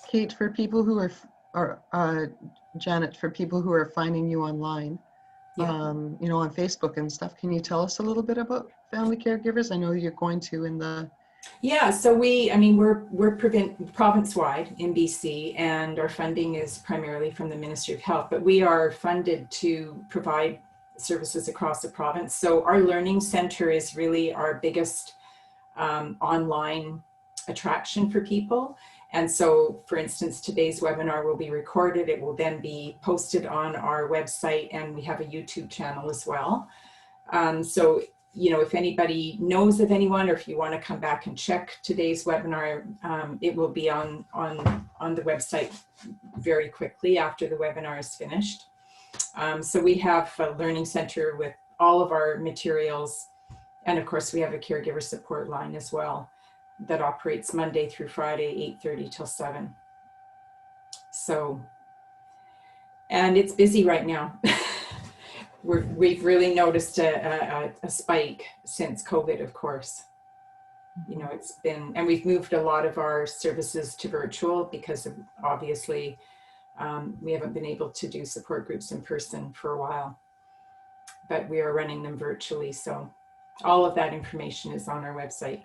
Kate, for people who are Janet, for people who are finding you online, Yeah. you know, on Facebook and stuff, can you tell us a little bit about family caregivers? I know you're going to in the... Yeah, so we're province-wide in BC, and our funding is primarily from the Ministry of Health, but we are funded to provide services across the province. So our learning center is really our biggest online attraction for people. And so, for instance, today's webinar will be recorded. It will then be posted on our website, and we have a YouTube channel as well. So, you know, if anybody knows of anyone, or if you want to come back and check today's webinar, it will be on the website very quickly after the webinar is finished. So we have a learning center with all of our materials. And of course, we have a caregiver support line as well that operates Monday through Friday, 8:30 till 7. So, and it's busy right now. We've really noticed a spike since COVID, of course. You know, it's been, and we've moved a lot of our services to virtual because of, obviously, we haven't been able to do support groups in person for a while, but we are running them virtually. So all of that information is on our website.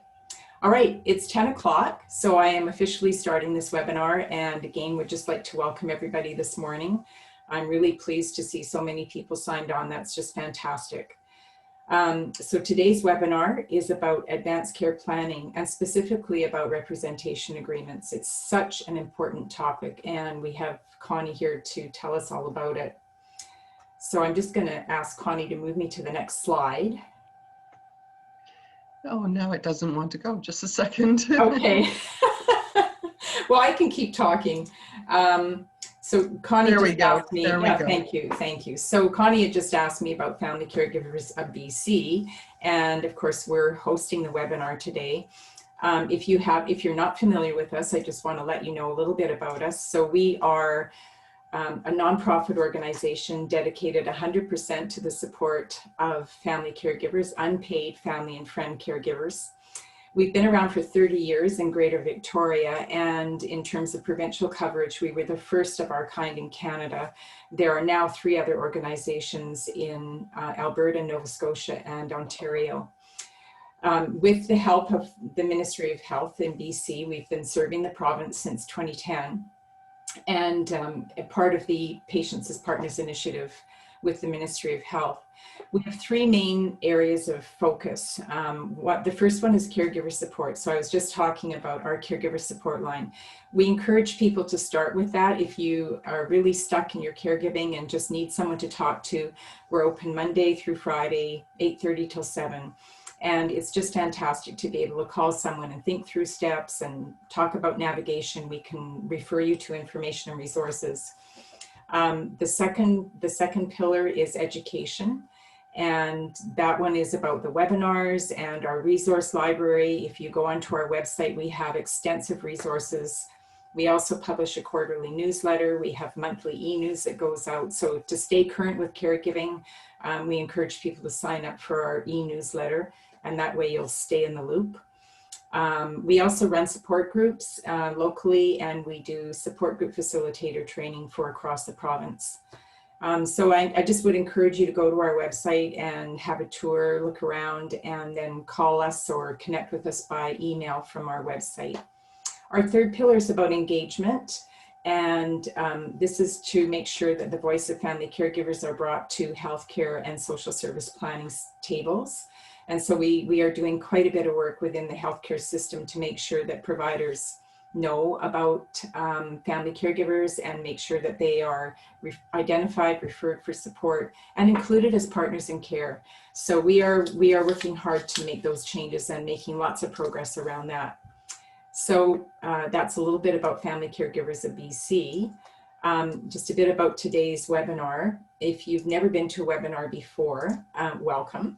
All right, it's 10 o'clock, so I am officially starting this webinar, and again, would just like to welcome everybody this morning. I'm really pleased to see so many people signed on. That's just fantastic. So today's webinar is about advanced care planning, and specifically about representation agreements. It's such an important topic, and we have Connie here to tell us all about it. So I'm just going to ask Connie to move me to the next slide. Oh, now it doesn't want to go. Just a second. Okay. Well, I can keep talking. So Connie just asked me, thank you. So Connie had just asked me about Family Caregivers of BC, and of course we're hosting the webinar today. If you're not familiar with us, I just want to let you know a little bit about us. So we are a nonprofit organization dedicated 100% to the support of family caregivers, unpaid family and friend caregivers. We've been around for 30 years in Greater Victoria, and in terms of provincial coverage, we were the first of our kind in Canada. There are now 3 other organizations in Alberta, Nova Scotia, and Ontario. With the help of the Ministry of Health in BC, we've been serving the province since 2010. And a part of the Patients as Partners initiative with the Ministry of Health. We have 3 main areas of focus. The first one is caregiver support. So I was just talking about our caregiver support line. We encourage people to start with that. If you are really stuck in your caregiving and just need someone to talk to, we're open Monday through Friday, 8:30 till 7. And it's just fantastic to be able to call someone and think through steps and talk about navigation. We can refer you to information and resources. The second pillar is education. And that one is about the webinars and our resource library. If you go onto our website, we have extensive resources. We also publish a quarterly newsletter. We have monthly e-news that goes out. So to stay current with caregiving, we encourage people to sign up for our e-newsletter, and that way you'll stay in the loop. We also run support groups locally, and we do support group facilitator training for across the province. So I just would encourage you to go to our website and have a tour, look around, and then call us or connect with us by email from our website. Our third pillar is about engagement. And this is to make sure that the voice of family caregivers are brought to healthcare and social service planning tables. And so we are doing quite a bit of work within the healthcare system to make sure that providers know about family caregivers and make sure that they are identified, referred for support, and included as partners in care. So we are working hard to make those changes and making lots of progress around that. So that's a little bit about Family Caregivers of BC. Just a bit about today's webinar. If you've never been to a webinar before, welcome.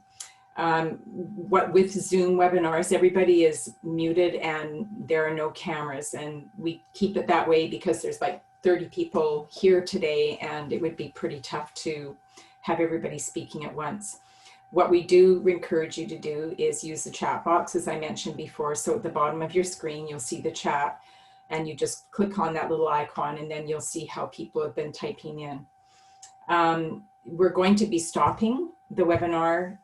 With Zoom webinars, everybody is muted and there are no cameras, and we keep it that way because there's like 30 people here today and it would be pretty tough to have everybody speaking at once. What we do encourage you to do is use the chat box, as I mentioned before. So at the bottom of your screen, you'll see the chat. and you just click on that little icon, and then you'll see how people have been typing in. We're going to be stopping the webinar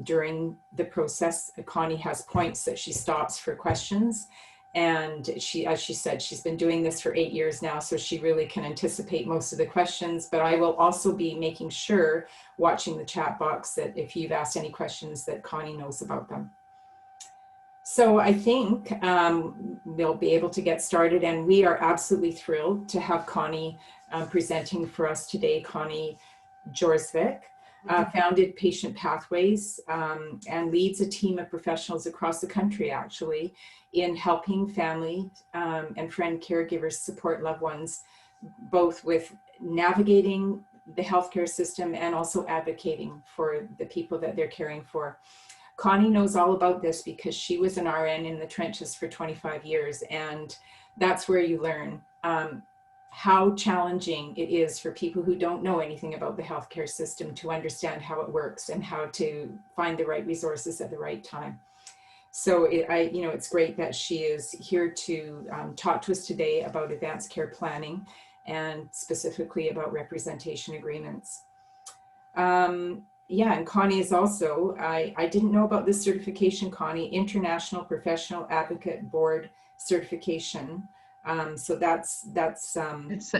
during the process. Connie has points that she stops for questions. And she, as she said, she's been doing this for 8 years now, so she really can anticipate most of the questions. But I will also be making sure, watching the chat box, that if you've asked any questions, that Connie knows about them. So I think we'll be able to get started, and we are absolutely thrilled to have Connie presenting for us today. Connie Jorsvik founded Patient Pathways and leads a team of professionals across the country, actually, in helping family and friend caregivers support loved ones, both with navigating the healthcare system and also advocating for the people that they're caring for. Connie knows all about this because she was an RN in the trenches for 25 years, and that's where you learn how challenging it is for people who don't know anything about the healthcare system to understand how it works and how to find the right resources at the right time. So it's great that she is here to talk to us today about advanced care planning and specifically about representation agreements. Yeah, and Connie is also, I didn't know about this certification, Connie, International Professional Advocate Board certification. So that's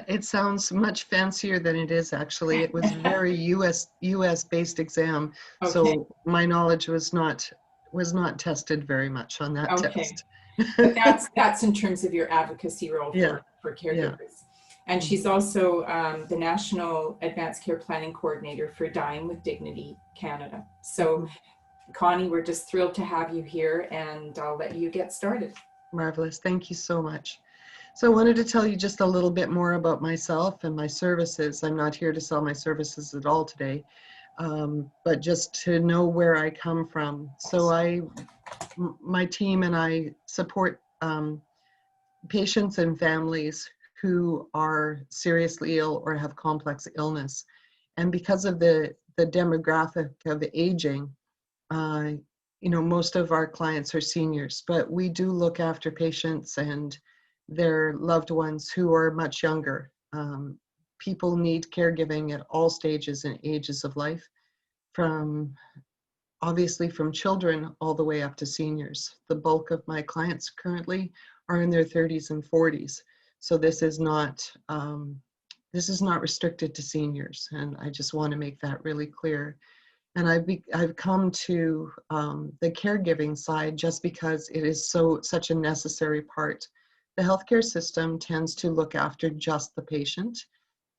it sounds much fancier than it is, actually. It was very US based exam. Okay. So my knowledge was not tested very much on that test. But that's in terms of your advocacy role for caregivers. Yeah. And she's also the National Advanced Care Planning Coordinator for Dying with Dignity Canada. So Connie, we're just thrilled to have you here, and I'll let you get started. Marvelous. Thank you so much. So I wanted to tell you just a little bit more about myself and my services. I'm not here to sell my services at all today, but just to know where I come from. So my team and I support patients and families who are seriously ill or have complex illness. And because of the demographic of aging, most of our clients are seniors, but we do look after patients and their loved ones who are much younger. People need caregiving at all stages and ages of life, obviously from children all the way up to seniors. The bulk of my clients currently are in their 30s and 40s. So this is not restricted to seniors, and I just want to make that really clear. And I've come to the caregiving side just because it is such a necessary part. The healthcare system tends to look after just the patient,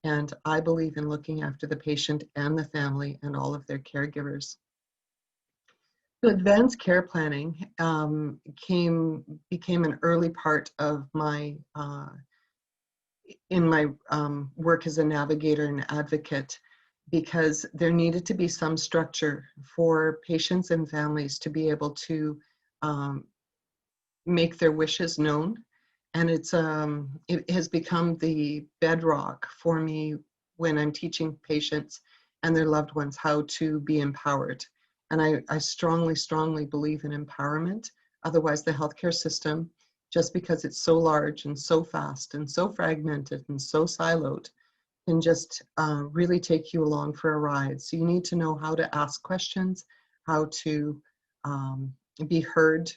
and I believe in looking after the patient and the family and all of their caregivers. So advanced care planning became an early part of my work as a navigator and advocate, because there needed to be some structure for patients and families to be able to make their wishes known. And it has become the bedrock for me when I'm teaching patients and their loved ones how to be empowered. And I strongly, strongly believe in empowerment. Otherwise, the healthcare system, just because it's so large and so fast and so fragmented and so siloed, can just really take you along for a ride. So you need to know how to ask questions, how to be heard,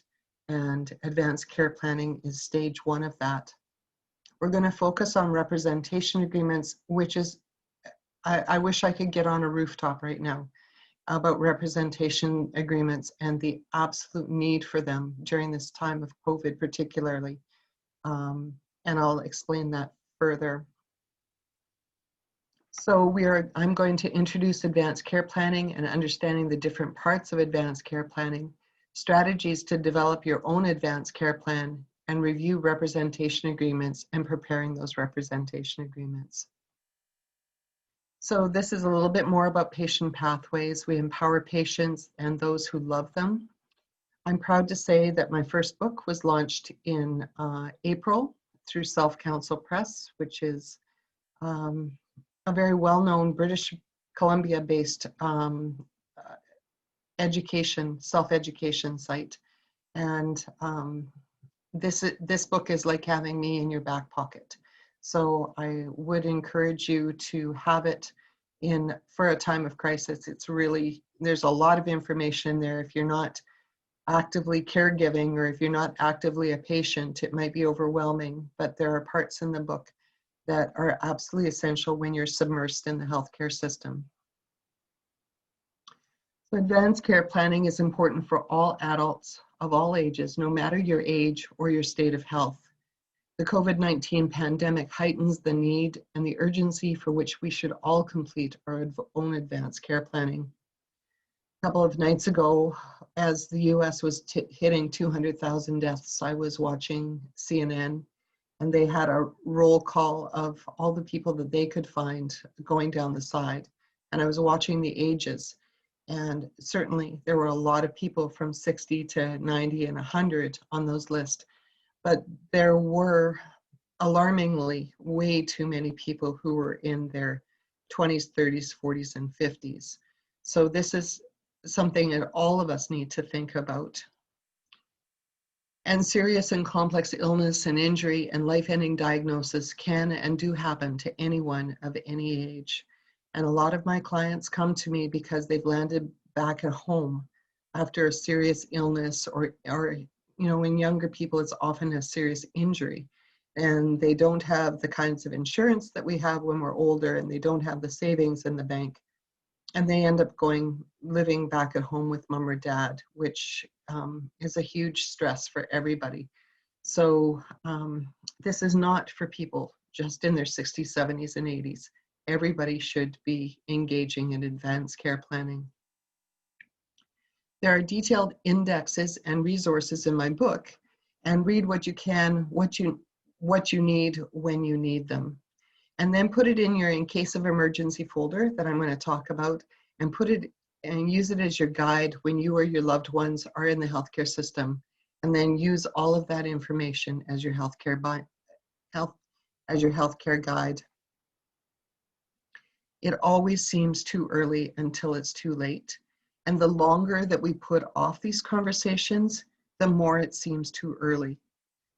and advanced care planning is stage one of that. We're going to focus on representation agreements, which is, I wish I could get on a rooftop right now about representation agreements and the absolute need for them during this time of COVID particularly. And I'll explain that further. So I'm going to introduce advanced care planning and understanding the different parts of advanced care planning, strategies to develop your own advanced care plan, and review representation agreements and preparing those representation agreements. So this is a little bit more about patient pathways. We empower patients and those who love them. I'm proud to say that my first book was launched in April through Self-Counsel Press, which is a very well-known British Columbia-based self-education site. And this book is like having me in your back pocket. So I would encourage you to have it for a time of crisis. It's really, there's a lot of information there. If you're not actively caregiving, or if you're not actively a patient, it might be overwhelming, but there are parts in the book that are absolutely essential when you're submersed in the healthcare system. So advanced care planning is important for all adults of all ages, no matter your age or your state of health. The COVID-19 pandemic heightens the need and the urgency for which we should all complete our own advanced care planning. A couple of nights ago, as the US was hitting 200,000 deaths, I was watching CNN, and they had a roll call of all the people that they could find going down the side. And I was watching the ages. And certainly there were a lot of people from 60 to 90 and 100 on those lists. But there were alarmingly way too many people who were in their 20s, 30s, 40s, and 50s. So this is something that all of us need to think about. And serious and complex illness and injury and life-ending diagnosis can and do happen to anyone of any age. And a lot of my clients come to me because they've landed back at home after a serious illness, or in younger people, it's often a serious injury. And they don't have the kinds of insurance that we have when we're older, and they don't have the savings in the bank. And they end up living back at home with mom or dad, which is a huge stress for everybody. So this is not for people just in their 60s, 70s, and 80s. Everybody should be engaging in advanced care planning. There are detailed indexes and resources in my book, and read what you can, what you need when you need them. And then put it in your in case of emergency folder that I'm going to talk about, and put it and use it as your guide when you or your loved ones are in the healthcare system. And then use all of that information as your healthcare guide. It always seems too early until it's too late. And the longer that we put off these conversations, the more it seems too early.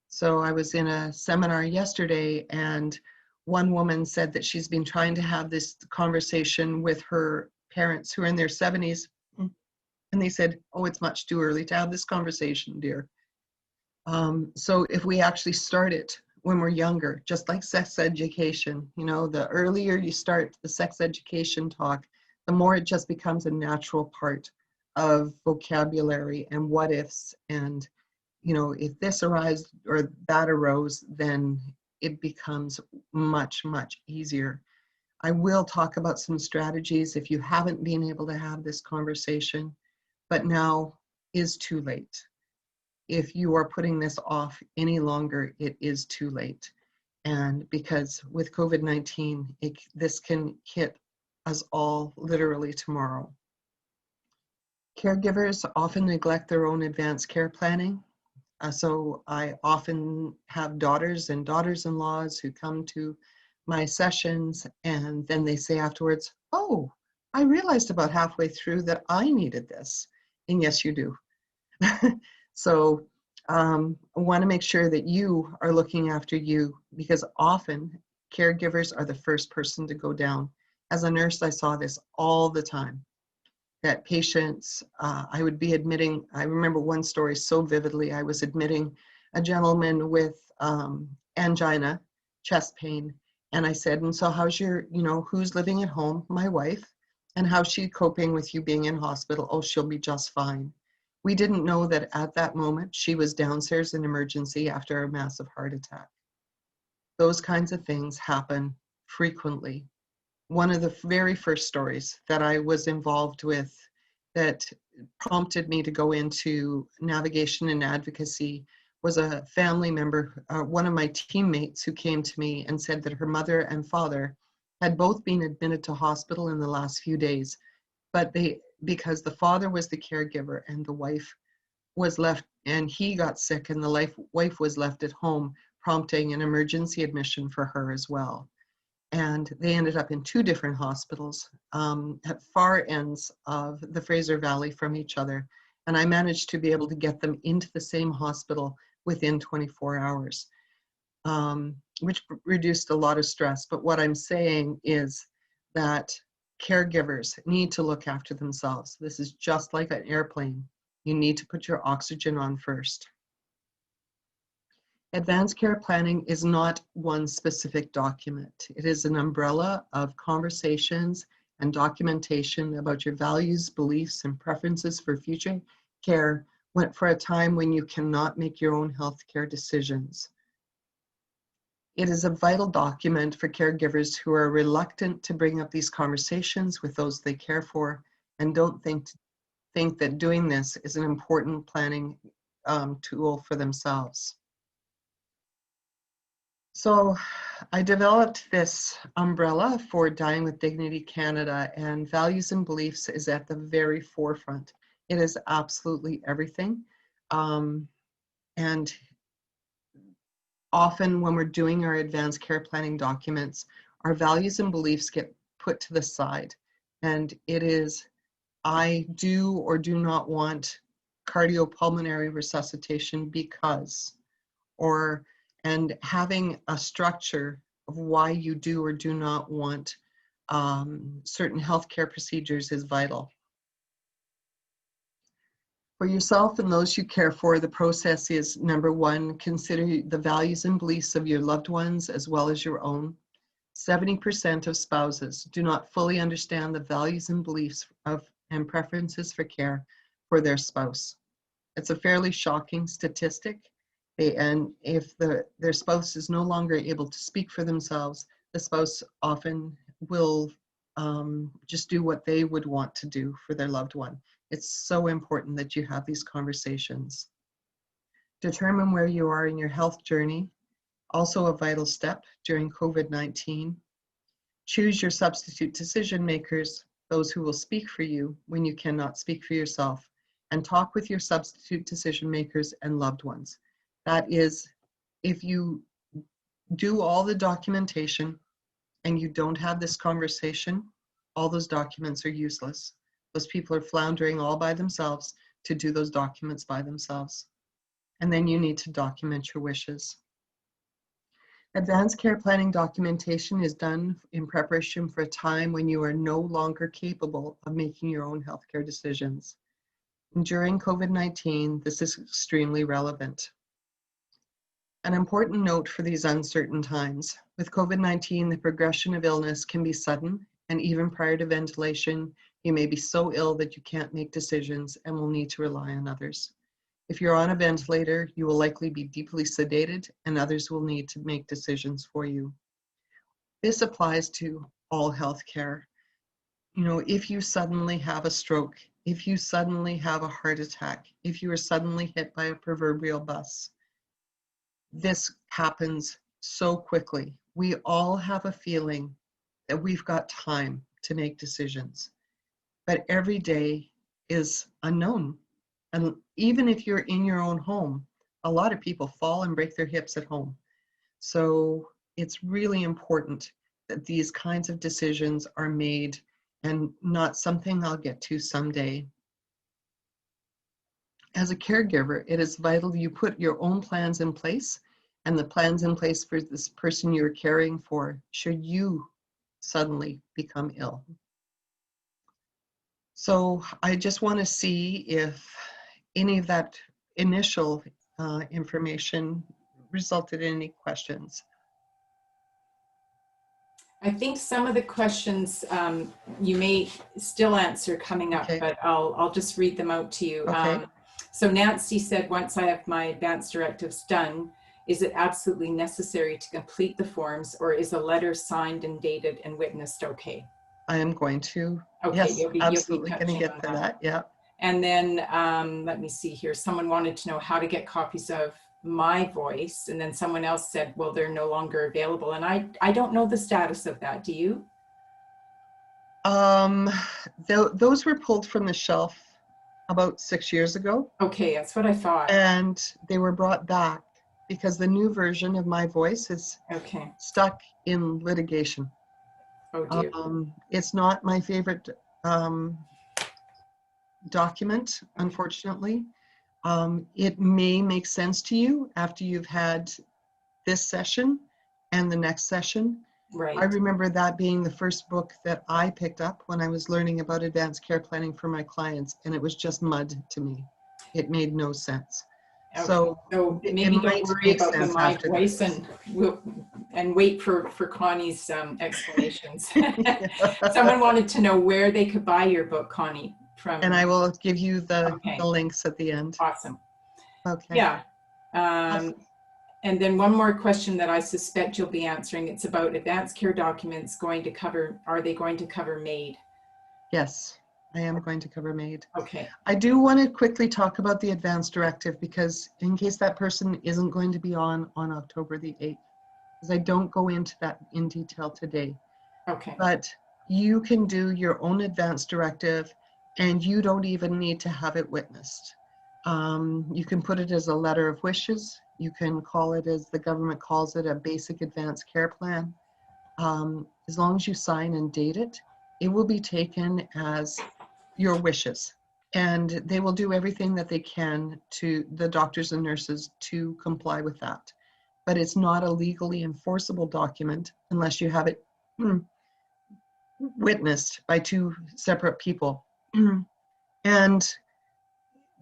So I was in a seminar yesterday, and one woman said that she's been trying to have this conversation with her parents who are in their 70s. And they said, oh, it's much too early to have this conversation, dear. So if we actually start it when we're younger, just like sex education, the earlier you start the sex education talk, the more it just becomes a natural part of vocabulary and what ifs. And, if this arises or that arose, then it becomes much, much easier. I will talk about some strategies if you haven't been able to have this conversation, but now is too late. If you are putting this off any longer, it is too late. And because with COVID-19, this can hit us all literally tomorrow. Caregivers often neglect their own advanced care planning. So I often have daughters and daughters-in-laws who come to my sessions, and then they say afterwards, oh, I realized about halfway through that I needed this. And yes, you do. So I want to make sure that you are looking after you, because often caregivers are the first person to go down. As a nurse, I saw this all the time, that patients, I would be admitting, I remember one story so vividly. I was admitting a gentleman with angina, chest pain, and I said, and so how's who's living at home? My wife. And how's she coping with you being in hospital? Oh, she'll be just fine. We didn't know that at that moment she was downstairs in emergency after a massive heart attack. Those kinds of things happen frequently. One of the very first stories that I was involved with that prompted me to go into navigation and advocacy was a family member, one of my teammates, who came to me and said that her mother and father had both been admitted to hospital in the last few days, but because the father was the caregiver and the wife was left, and he got sick and the wife was left at home, prompting an emergency admission for her as well. And they ended up in two different hospitals at far ends of the Fraser Valley from each other. And I managed to be able to get them into the same hospital within 24 hours, which reduced a lot of stress. But what I'm saying is that caregivers need to look after themselves. This is just like an airplane. You need to put your oxygen on first. Advanced care planning is not one specific document. It is an umbrella of conversations and documentation about your values, beliefs, and preferences for future care for a time when you cannot make your own healthcare decisions. It is a vital document for caregivers who are reluctant to bring up these conversations with those they care for and don't think that doing this is an important planning tool for themselves. So I developed this umbrella for Dying with Dignity Canada, and values and beliefs is at the very forefront. It is absolutely everything. And often when we're doing our advanced care planning documents, our values and beliefs get put to the side. And it is, I do or do not want cardiopulmonary resuscitation because, and having a structure of why you do or do not want certain healthcare procedures is vital. For yourself and those you care for, the process is, number one, consider the values and beliefs of your loved ones as well as your own. 70% of spouses do not fully understand the values and beliefs and preferences for care for their spouse. It's a fairly shocking statistic. And if their spouse is no longer able to speak for themselves, the spouse often will just do what they would want to do for their loved one. It's so important that you have these conversations. Determine where you are in your health journey, also a vital step during COVID-19. Choose your substitute decision makers, those who will speak for you when you cannot speak for yourself, and talk with your substitute decision makers and loved ones. That is, if you do all the documentation and you don't have this conversation, all those documents are useless. Those people are floundering all by themselves to do those documents by themselves. And then you need to document your wishes. Advanced care planning documentation is done in preparation for a time when you are no longer capable of making your own healthcare decisions. And during COVID-19, this is extremely relevant. An important note for these uncertain times. With COVID-19, the progression of illness can be sudden, and even prior to ventilation, you may be so ill that you can't make decisions and will need to rely on others. If you're on a ventilator, you will likely be deeply sedated, and others will need to make decisions for you. This applies to all healthcare. You know, if you suddenly have a stroke, if you suddenly have a heart attack, if you are suddenly hit by a proverbial bus, this happens so quickly. We all have a feeling that we've got time to make decisions, but every day is unknown. And even if you're in your own home, a lot of people fall and break their hips at home. So it's really important that these kinds of decisions are made and not something I'll get to someday. As a caregiver, it is vital you put your own plans in place and the plans in place for this person you're caring for should you suddenly become ill. So I just want to see if any of that initial information resulted in any questions. I think some of the questions you may still answer coming up, okay, but I'll just read them out to you. Okay. So Nancy said, once I have my advance directives done, is it absolutely necessary to complete the forms, or is a letter signed and dated and witnessed okay? I am going to. Okay, yes, absolutely going to get to that. Yeah. And then let me see here. Someone wanted to know how to get copies of my voice, and then someone else said, well, they're no longer available, and I don't know the status of that. Do you? Those were pulled from the shelf about 6 years ago. Okay, that's what I thought. And they were brought back because the new version of my voice is stuck in litigation. Oh dear. It's not my favorite document, unfortunately. It may make sense to you after you've had this session and the next session. Right. I remember that being the first book that I picked up when I was learning about advanced care planning for my clients, and it was just mud to me. It made no sense. Okay. So maybe don't worry about my voice and wait for Connie's explanations. Someone wanted to know where they could buy your book, Connie. And I will give you the links at the end. Awesome. Okay. Yeah. Awesome. And then one more question that I suspect you'll be answering. It's about advanced care documents are they going to cover MAID? Yes, I am going to cover MAID. Okay. I do want to quickly talk about the Advance Directive, because in case that person isn't going to be on October the 8th, because I don't go into that in detail today. Okay. But you can do your own Advance Directive, and you don't even need to have it witnessed. You can put it as a letter of wishes. You can call it, as the government calls it, a basic advanced care plan. As long as you sign and date it, it will be taken as your wishes. And they will do everything that they can to, the doctors and nurses, to comply with that. But it's not a legally enforceable document unless you have it witnessed by two separate people. And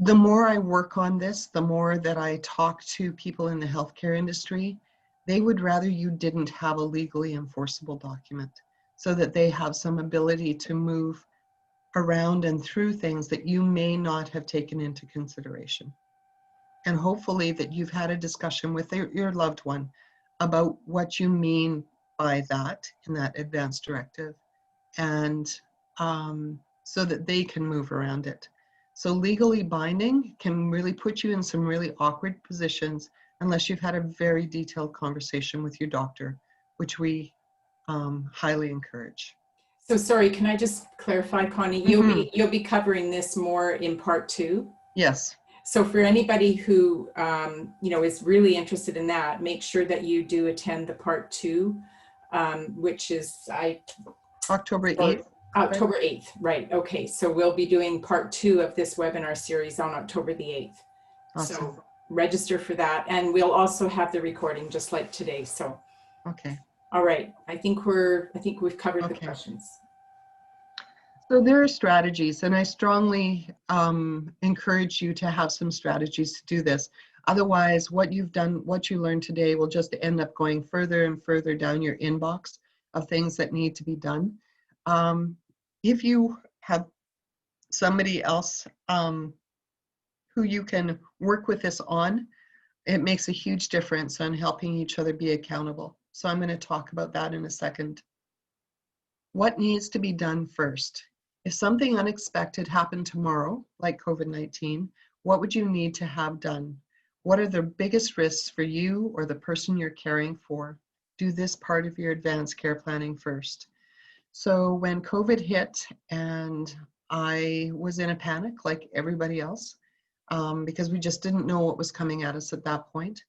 the more I work on this, the more that I talk to people in the healthcare industry, they would rather you didn't have a legally enforceable document, so that they have some ability to move around and through things that you may not have taken into consideration. And hopefully that you've had a discussion with your loved one about what you mean by that in that advance directive, and so that they can move around it. So legally binding can really put you in some really awkward positions unless you've had a very detailed conversation with your doctor, which we highly encourage. So sorry, can I just clarify, Connie? You'll be covering this more in part 2? Yes. So for anybody who is really interested in that, make sure that you do attend the part 2, which is October 8th. October 8th, right? Okay, so we'll be doing part 2 of this webinar series on October the 8th. Awesome. So register for that, and we'll also have the recording just like today. So okay. All right, I think we've covered the questions. So there are strategies, and I strongly encourage you to have some strategies to do this. Otherwise, what you've done, what you learned today, will just end up going further and further down your inbox of things that need to be done. If you have somebody else who you can work with this on, it makes a huge difference on helping each other be accountable. So I'm going to talk about that in a second. What needs to be done first? If something unexpected happened tomorrow, like COVID-19, what would you need to have done? What are the biggest risks for you or the person you're caring for? Do this part of your advanced care planning first. So when COVID hit, and I was in a panic like everybody else, because we just didn't know what was coming at us at that point,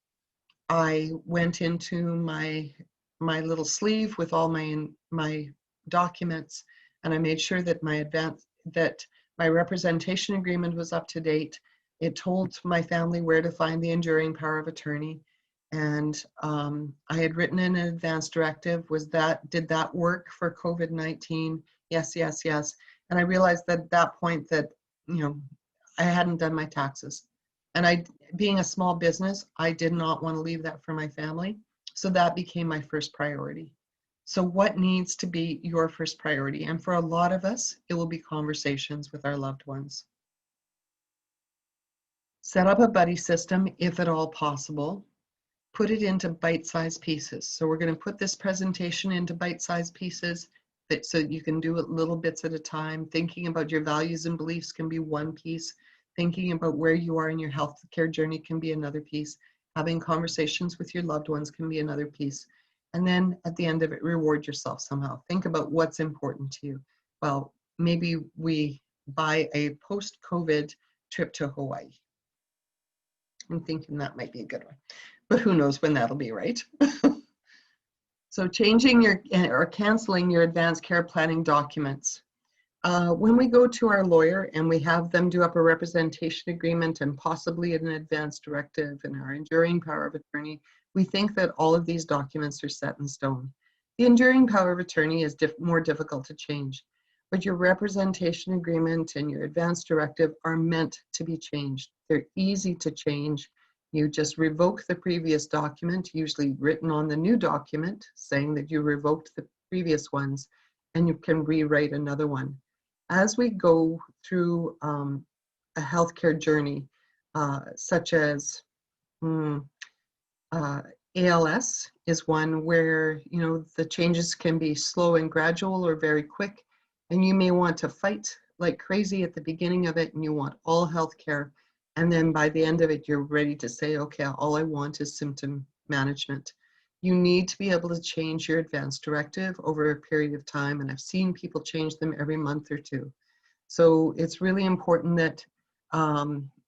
I went into my little sleeve with all my documents, and I made sure that my representation agreement was up to date. It told my family where to find the enduring power of attorney, and I had written in an advance directive. Did that work for COVID-19? Yes, yes, yes. And I realized that at that point that I hadn't done my taxes, and being a small business, I did not want to leave that for my family, so that became my first priority. So what needs to be your first priority? And for a lot of us, it will be conversations with our loved ones. Set up a buddy system if at all possible. Put it into bite-sized pieces. So we're going to put this presentation into bite-sized pieces so you can do it little bits at a time. Thinking about your values and beliefs can be one piece. Thinking about where you are in your healthcare journey can be another piece. Having conversations with your loved ones can be another piece. And then at the end of it, reward yourself somehow. Think about what's important to you. Well, maybe we buy a post-COVID trip to Hawaii. I'm thinking that might be a good one, but who knows when that'll be, right? So changing or canceling your advanced care planning documents. When we go to our lawyer and we have them do up a representation agreement and possibly an advance directive and our enduring power of attorney, we think that all of these documents are set in stone. The enduring power of attorney is more difficult to change, but your representation agreement and your advance directive are meant to be changed. They're easy to change. You just revoke the previous document, usually written on the new document, saying that you revoked the previous ones, and you can rewrite another one. As we go through a healthcare journey, such as ALS is one where, you know, the changes can be slow and gradual or very quick, and you may want to fight like crazy at the beginning of it, and you want all healthcare, and then by the end of it, you're ready to say, okay, all I want is symptom management. You need to be able to change your advance directive over a period of time, and I've seen people change them every month or two. So it's really important that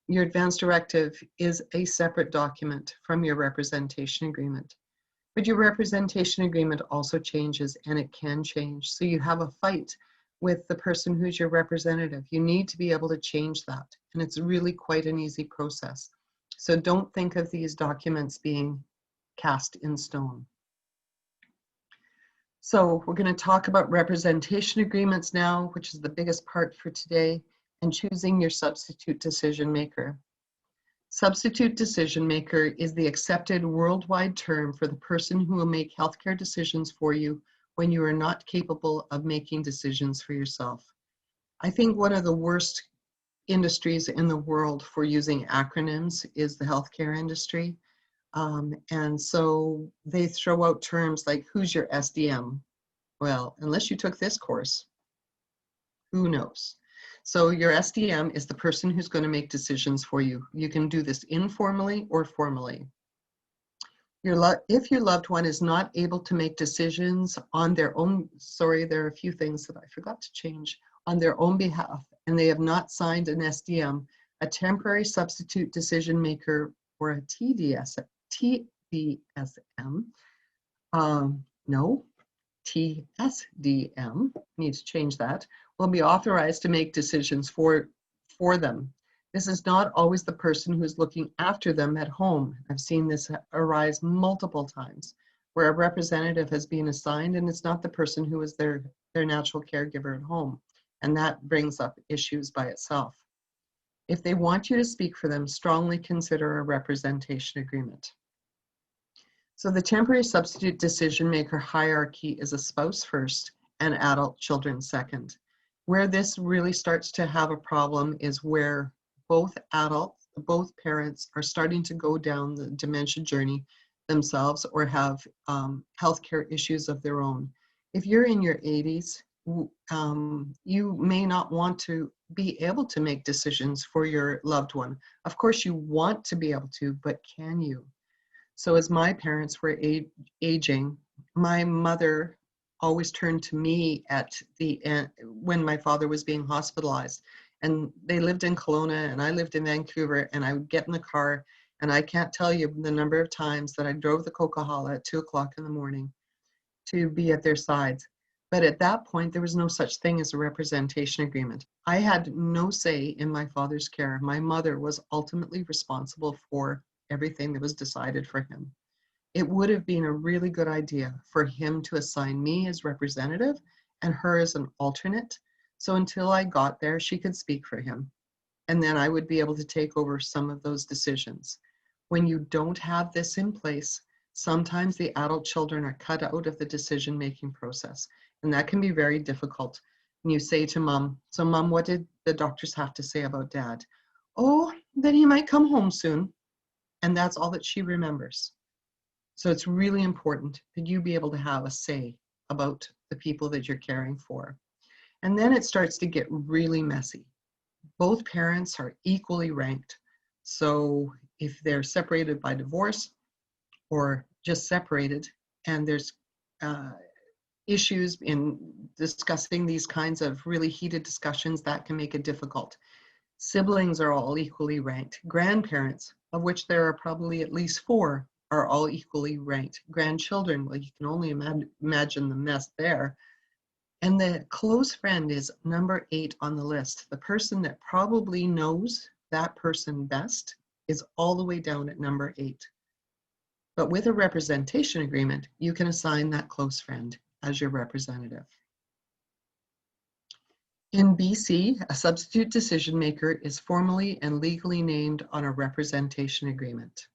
your advance directive is a separate document from your representation agreement. But your representation agreement also changes, and it can change. So you have a fight with the person who's your representative. You need to be able to change that, and it's really quite an easy process. So don't think of these documents being cast in stone. So we're going to talk about representation agreements now, which is the biggest part for today, and choosing your substitute decision maker. Substitute decision maker is the accepted worldwide term for the person who will make healthcare decisions for you when you are not capable of making decisions for yourself. I think one of the worst industries in the world for using acronyms is the healthcare industry. And so they throw out terms like, who's your SDM? Well, unless you took this course, who knows? So your SDM is the person who's going to make decisions for you. You can do this informally or formally. If your loved one is not able to make decisions on their own, sorry, there are a few things that I forgot to change, on their own behalf, and they have not signed an SDM, a temporary substitute decision maker, or a TDSM, TSDM, need to change that, will be authorized to make decisions for them. This is not always the person who's looking after them at home. I've seen this arise multiple times, where a representative has been assigned and it's not the person who is their natural caregiver at home. And that brings up issues by itself. If they want you to speak for them, strongly consider a representation agreement. So the temporary substitute decision maker hierarchy is a spouse first and adult children second. Where this really starts to have a problem is where both parents are starting to go down the dementia journey themselves or have healthcare issues of their own. If you're in your 80s, you may not want to be able to make decisions for your loved one. Of course, you want to be able to, but can you? So as my parents were aging, my mother always turned to me at the end when my father was being hospitalized. And they lived in Kelowna and I lived in Vancouver, and I would get in the car, and I can't tell you the number of times that I drove the Coquihalla at 2 o'clock in the morning to be at their sides. But at that point, there was no such thing as a representation agreement. I had no say in my father's care. My mother was ultimately responsible for everything that was decided for him. It would have been a really good idea for him to assign me as representative and her as an alternate. So until I got there, she could speak for him. And then I would be able to take over some of those decisions. When you don't have this in place, sometimes the adult children are cut out of the decision-making process. And that can be very difficult. And you say to mom, so mom, what did the doctors have to say about dad? Oh, then he might come home soon. And that's all that she remembers. So it's really important that you be able to have a say about the people that you're caring for. And then it starts to get really messy. Both parents are equally ranked. So if they're separated by divorce or just separated, and there's issues in discussing these kinds of really heated discussions, that can make it difficult. Siblings are all equally ranked. Grandparents, of which there are probably at least 4, are all equally ranked. Grandchildren, well, you can only imagine the mess there. And the close friend is number 8 on the list. The person that probably knows that person best is all the way down at number 8. But with a representation agreement, you can assign that close friend as your representative. In BC, a substitute decision maker is formally and legally named on a representation agreement.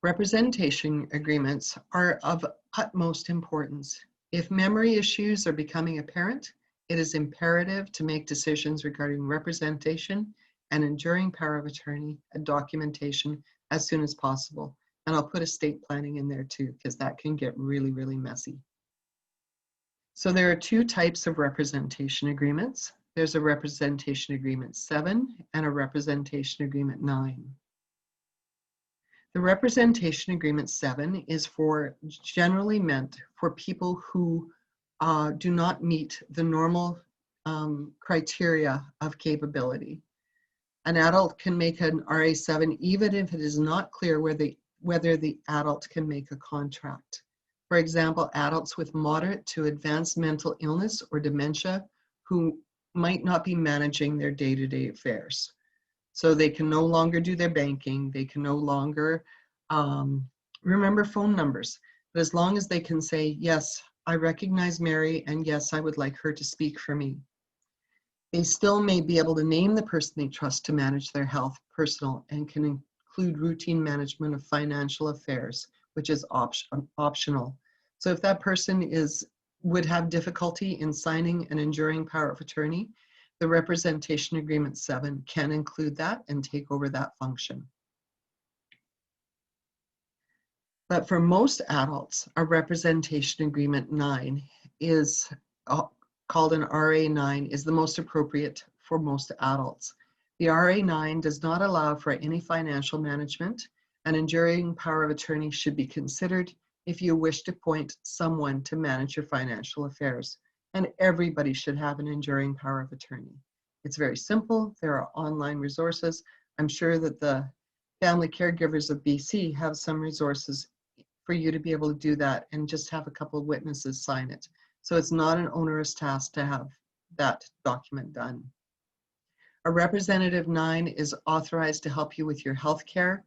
Representation agreements are of utmost importance. If memory issues are becoming apparent, it is imperative to make decisions regarding representation and enduring power of attorney and documentation as soon as possible. And I'll put estate planning in there too, because that can get really, really messy. So there are 2 types of representation agreements. There's a representation agreement 7 and a representation agreement 9. The representation agreement 7 is generally meant for people who do not meet the normal criteria of capability. An adult can make an RA7 even if it is not clear whether the adult can make a contract. For example, adults with moderate to advanced mental illness or dementia who might not be managing their day-to-day affairs. So they can no longer do their banking, they can no longer remember phone numbers. But as long as they can say, yes, I recognize Mary, and yes, I would like her to speak for me. They still may be able to name the person they trust to manage their health, personal, and can include routine management of financial affairs, which is optional. So if that person would have difficulty in signing an enduring power of attorney, the representation agreement 7 can include that and take over that function. But for most adults, a representation agreement 9 is called an RA9 is the most appropriate for most adults. The RA9 does not allow for any financial management. An enduring power of attorney should be considered if you wish to appoint someone to manage your financial affairs. And everybody should have an enduring power of attorney. It's very simple. There are online resources. I'm sure that the family caregivers of BC have some resources for you to be able to do that and just have a couple of witnesses sign it. So it's not an onerous task to have that document done. A representative 9 is authorized to help you with your health care.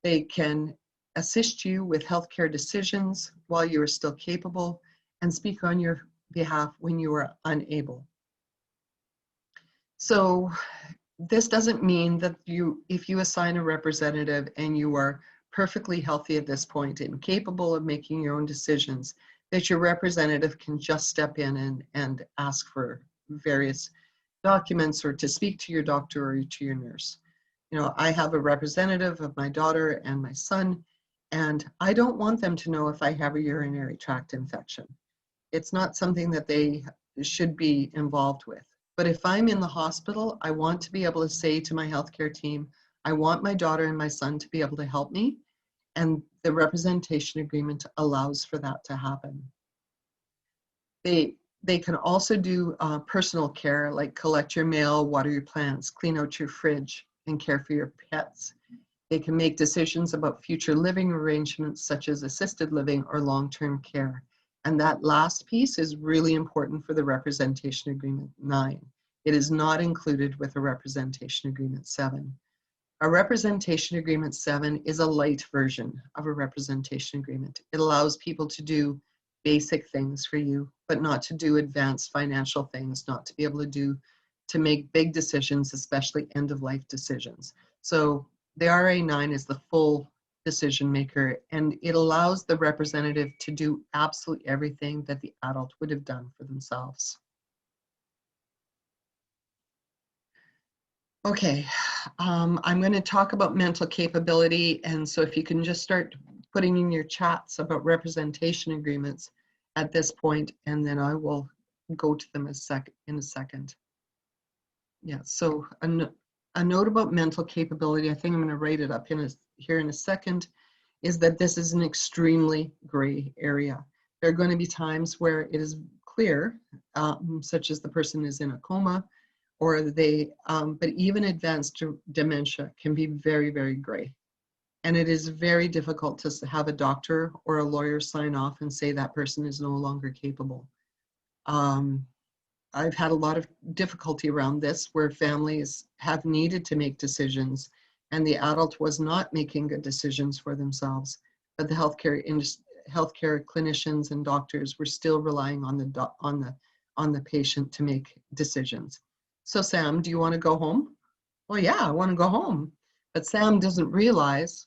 They can assist you with healthcare decisions while you are still capable and speak on your behalf when you are unable. So this doesn't mean that if you assign a representative and you are perfectly healthy at this point and capable of making your own decisions, that your representative can just step in and ask for various documents or to speak to your doctor or to your nurse. You know, I have a representative of my daughter and my son, and I don't want them to know if I have a urinary tract infection. It's not something that they should be involved with. But if I'm in the hospital, I want to be able to say to my healthcare team, I want my daughter and my son to be able to help me. And the representation agreement allows for that to happen. They can also do personal care, like collect your mail, water your plants, clean out your fridge, and care for your pets. They can make decisions about future living arrangements, such as assisted living or long-term care. And that last piece is really important for the representation agreement 9. It is not included with a representation agreement 7. A representation agreement 7 is a light version of a representation agreement. It allows people to do basic things for you, but not to do advanced financial things, not to be able to make big decisions, especially end-of-life decisions. So the RA9 is the full decision maker, and it allows the representative to do absolutely everything that the adult would have done for themselves. Okay, I'm going to talk about mental capability, and so if you can just start putting in your chats about representation agreements at this point, and then I will go to them in a second. Yeah, so a note about mental capability, I think I'm going to write it up here in a second, is that this is an extremely gray area. There are going to be times where it is clear, such as the person is in a coma, or but even advanced dementia can be very, very gray. And it is very difficult to have a doctor or a lawyer sign off and say that person is no longer capable. I've had a lot of difficulty around this where families have needed to make decisions and the adult was not making good decisions for themselves, but the healthcare clinicians and doctors were still relying on the patient to make decisions. So Sam, do you want to go home? Well, yeah, I want to go home. But Sam doesn't realize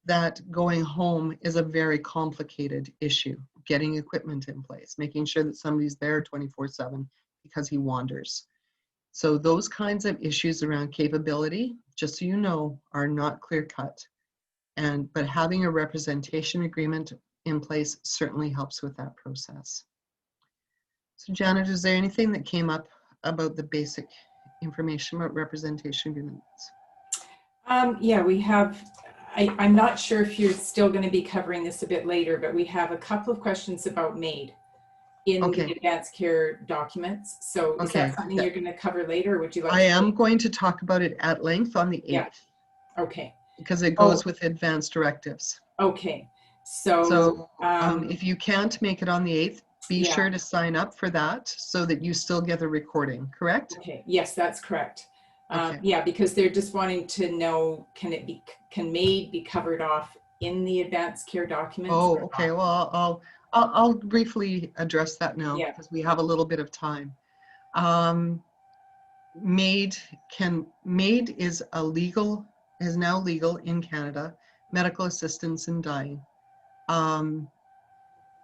that going home is a very complicated issue. Getting equipment in place, making sure that somebody's there 24/7 because he wanders. So those kinds of issues around capability, just so you know, are not clear cut. But having a representation agreement in place certainly helps with that process. So Janet, is there anything that came up about the basic information about representation agreements? Yeah, we have, I'm not sure if you're still going to be covering this a bit later, but we have a couple of questions about MAID in the advanced care documents. So is that something you're going to cover later, or would you like I am going to talk about it at length on the 8th. Yeah. Okay. Because it goes with advance directives. Okay. So if you can't make it on the 8th, be sure to sign up for that so that you still get the recording, correct? Okay. Yes, that's correct. Yeah, because they're just wanting to know, can MAID be covered off in the advanced care documents? Oh, okay. Well, I'll briefly address that now because we have a little bit of time. MAID is now legal in Canada, medical assistance in dying.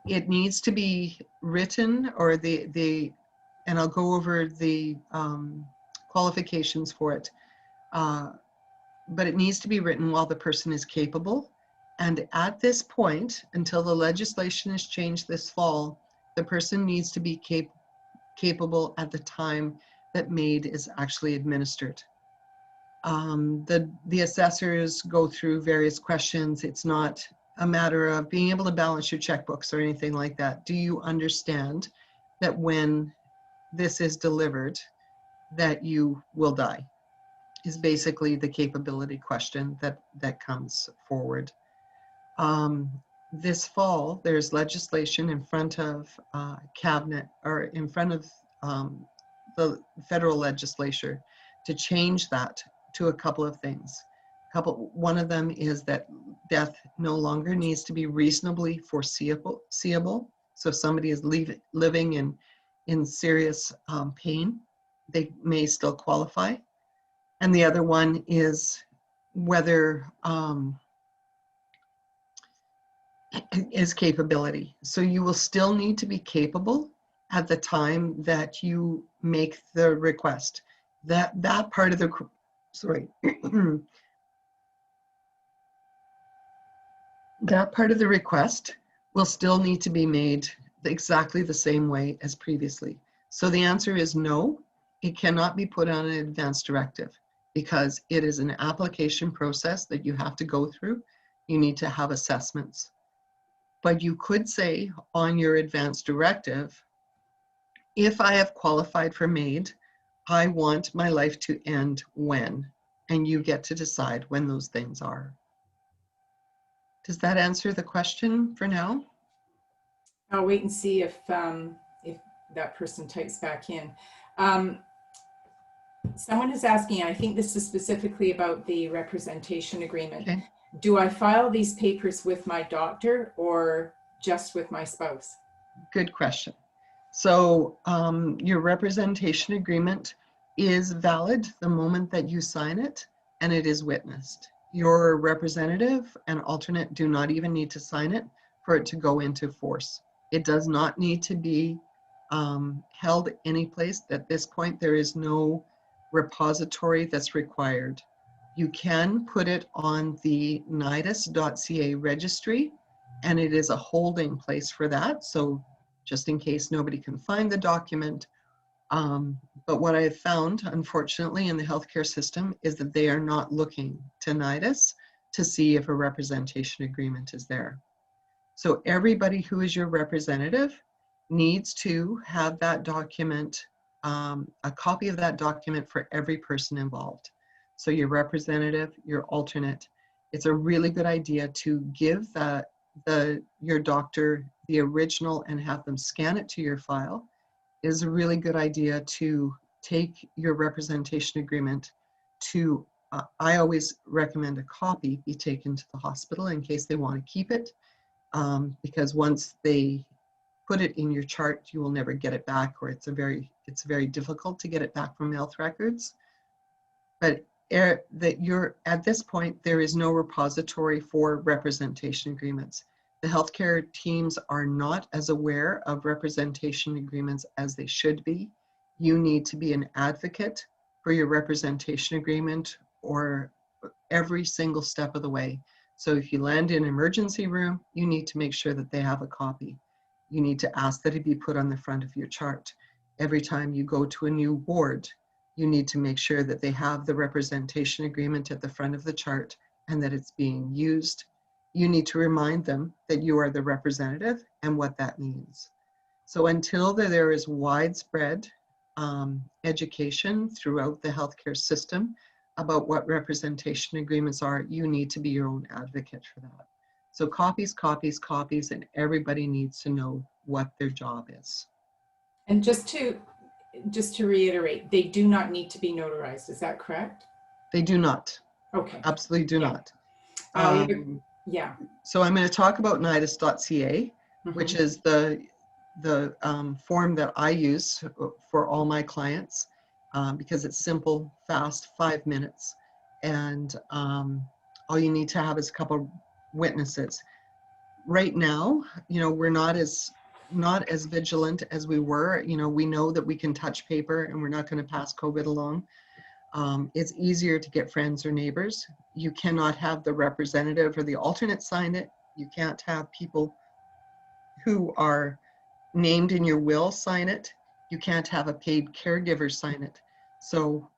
It needs to be written, or and I'll go over the qualifications for it, but it needs to be written while the person is capable. And at this point, until the legislation is changed this fall, the person needs to be capable at the time that MAID is actually administered. The assessors go through various questions. It's not a matter of being able to balance your checkbooks or anything like that. Do you understand that when this is delivered, that you will die? Is basically the capability question that comes forward. This fall, there's legislation in front of cabinet, or in front of the federal legislature, to change that to a couple of things. One of them is that death no longer needs to be reasonably foreseeable. So if somebody is living in serious pain, they may still qualify. And the other one is whether is capability. So you will still need to be capable at the time that you make the request. That part of the, sorry, that part of the request will still need to be made exactly the same way as previously. So the answer is no, it cannot be put on an advance directive because it is an application process that you have to go through. You need to have assessments. But you could say on your advance directive, if I have qualified for MAID, I want my life to end when, and you get to decide when those things are. Does that answer the question for now? I'll wait and see if that person types back in. Someone is asking, I think this is specifically about the representation agreement. Okay. Do I file these papers with my doctor or just with my spouse? Good question. So your representation agreement is valid the moment that you sign it and it is witnessed. Your representative and alternate do not even need to sign it for it to go into force. It does not need to be held any place. At this point, there is no repository that's required. You can put it on the nidus.ca registry, and it is a holding place for that. So just in case nobody can find the document. But what I've found, unfortunately, in the healthcare system is that they are not looking to NIDUS to see if a representation agreement is there. So everybody who is your representative needs to have that document, a copy of that document for every person involved. So your representative, your alternate, it's a really good idea to give your doctor the original and have them scan it to your file it is a really good idea to take your representation agreement to, I always recommend a copy be taken to the hospital in case they want to keep it, because once they put it in your chart, you will never get it back, or it's very difficult to get it back from health records. But that you're at this point, there is no repository for representation agreements. The healthcare teams are not as aware of representation agreements as they should be. You need to be an advocate for your representation agreement or every single step of the way. So if you land in an emergency room, you need to make sure that they have a copy. You need to ask that it be put on the front of your chart. Every time you go to a new ward, you need to make sure that they have the representation agreement at the front of the chart and that it's being used. You need to remind them that you are the representative and what that means. So until there is widespread education throughout the healthcare system about what representation agreements are, you need to be your own advocate for that. So copies, copies, copies, and everybody needs to know what their job is. And just to reiterate, they do not need to be notarized. Is that correct? They do not. Okay. Absolutely do not. Yeah. So I'm going to talk about nidus.ca, which is the form that I use for all my clients, because it's simple, fast, 5 minutes. And all you need to have is a couple witnesses. Right now, we're not as vigilant as we were. We know that we can touch paper and we're not going to pass COVID along. It's easier to get friends or neighbors. You cannot have the representative or the alternate sign it. You can't have people who are named in your will sign it. You can't have a paid caregiver sign it. So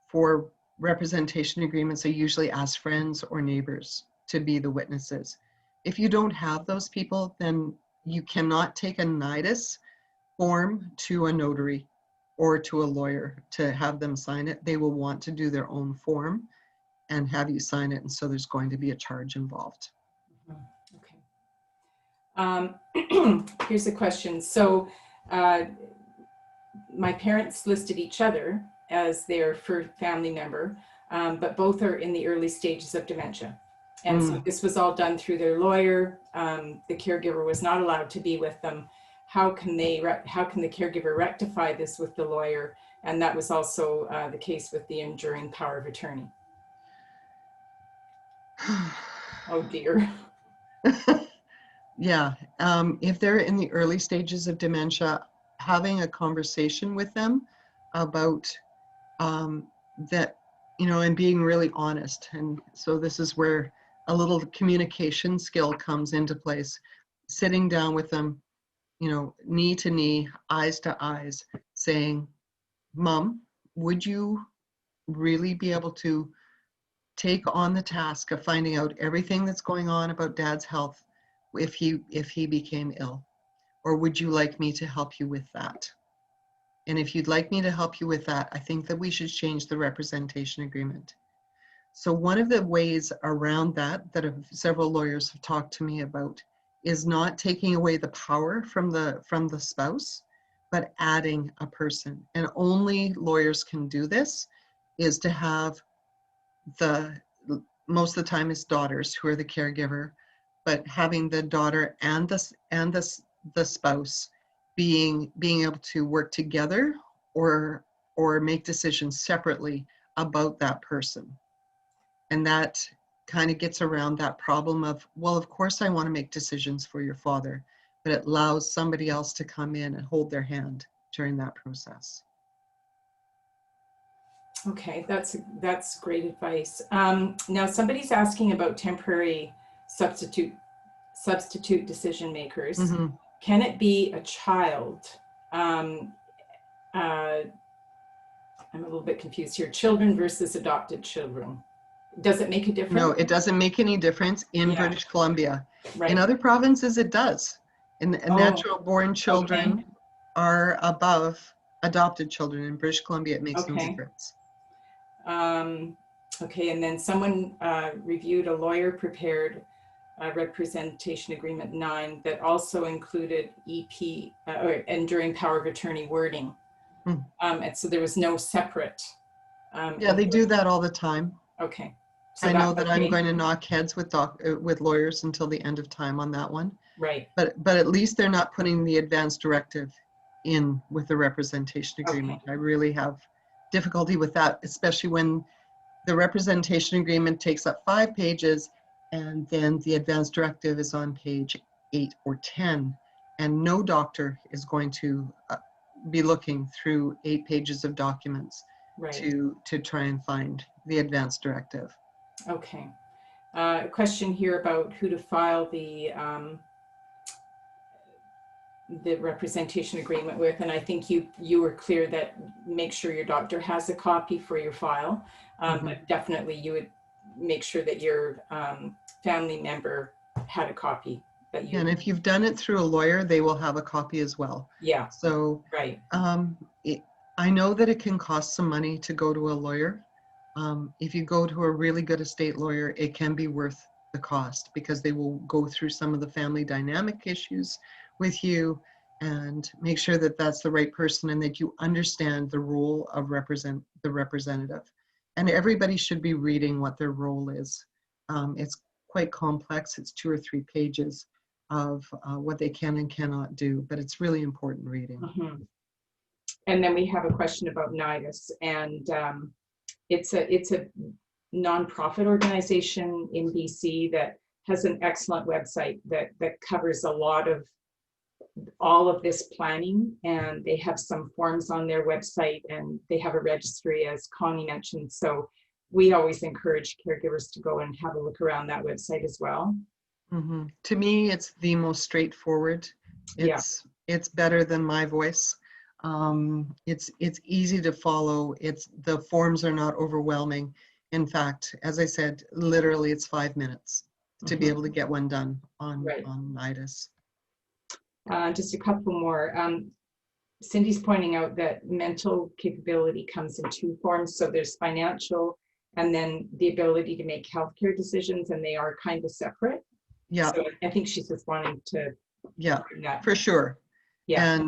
for representation agreements, I usually ask friends or neighbors to be the witnesses. If you don't have those people, then you cannot take a NIDUS form to a notary or to a lawyer to have them sign it. They will want to do their own form and have you sign it, and so there's going to be a charge involved. Okay. Here's a question. So my parents listed each other as their first family member, but both are in the early stages of dementia. And so this was all done through their lawyer. The caregiver was not allowed to be with them. How can the caregiver rectify this with the lawyer? And that was also the case with the enduring power of attorney. Oh dear. Yeah, if they're in the early stages of dementia, having a conversation with them about that, and being really honest. And so this is where a little communication skill comes into place. Sitting down with them, knee to knee, eyes to eyes, saying, Mom, would you really be able to take on the task of finding out everything that's going on about Dad's health if he became ill? Or would you like me to help you with that? And if you'd like me to help you with that, I think that we should change the representation agreement. So one of the ways around that several lawyers have talked to me about is not taking away the power from the spouse, but adding a person. And only lawyers can do this, is to have most of the time it's daughters who are the caregiver, but having the daughter and the spouse being able to work together or make decisions separately about that person. And that kind of gets around that problem of, well, of course I want to make decisions for your father, but it allows somebody else to come in and hold their hand during that process. Okay, that's great advice. Now somebody's asking about temporary substitute decision makers. Mm-hmm. Can it be a child? I'm a little bit confused here. Children versus adopted children. Does it make a difference? No, it doesn't make any difference in British Columbia. Right. In other provinces, it does. And natural born children are above adopted children. In British Columbia, it makes no difference. Okay, and then someone reviewed a lawyer prepared representation agreement 9 that also included EP or enduring power of attorney wording. And so there was no separate. Yeah, they do that all the time. Okay. So I know that I'm going to knock heads with lawyers until the end of time on that one. Right. But at least they're not putting the advance directive in with the representation agreement. Okay. I really have difficulty with that, especially when the representation agreement takes up 5 pages and then the advance directive is on page 8 or 10. And no doctor is going to be looking through 8 pages of documents to try and find the advance directive. Okay. A question here about who to file the representation agreement with, and I think you were clear that make sure your doctor has a copy for your file, but definitely you would make sure that your family member had a copy. And if you've done it through a lawyer, they will have a copy as well. Yeah. So right. I know that it can cost some money to go to a lawyer. If you go to a really good estate lawyer, it can be worth the cost because they will go through some of the family dynamic issues with you and make sure that that's the right person and that you understand the role of the representative. And everybody should be reading what their role is. It's quite complex. It's 2 or 3 pages of what they can and cannot do, but it's really important reading. And then we have a question about NIDIS, and it's a nonprofit organization in BC that has an excellent website that covers a lot of all of this planning, and they have some forms on their website and they have a registry, as Connie mentioned. So we always encourage caregivers to go and have a look around that website as well. To me, it's the most straightforward. It's better than my voice. It's easy to follow. The forms are not overwhelming. In fact, as I said, literally it's 5 minutes to be able to get one done on NIDIS. Just a couple more. Cindy's pointing out that mental capability comes in 2 forms. So there's financial and then the ability to make healthcare decisions, and they are kind of separate. Yeah. So I think she's just wanting to. Yeah, for sure. Yeah.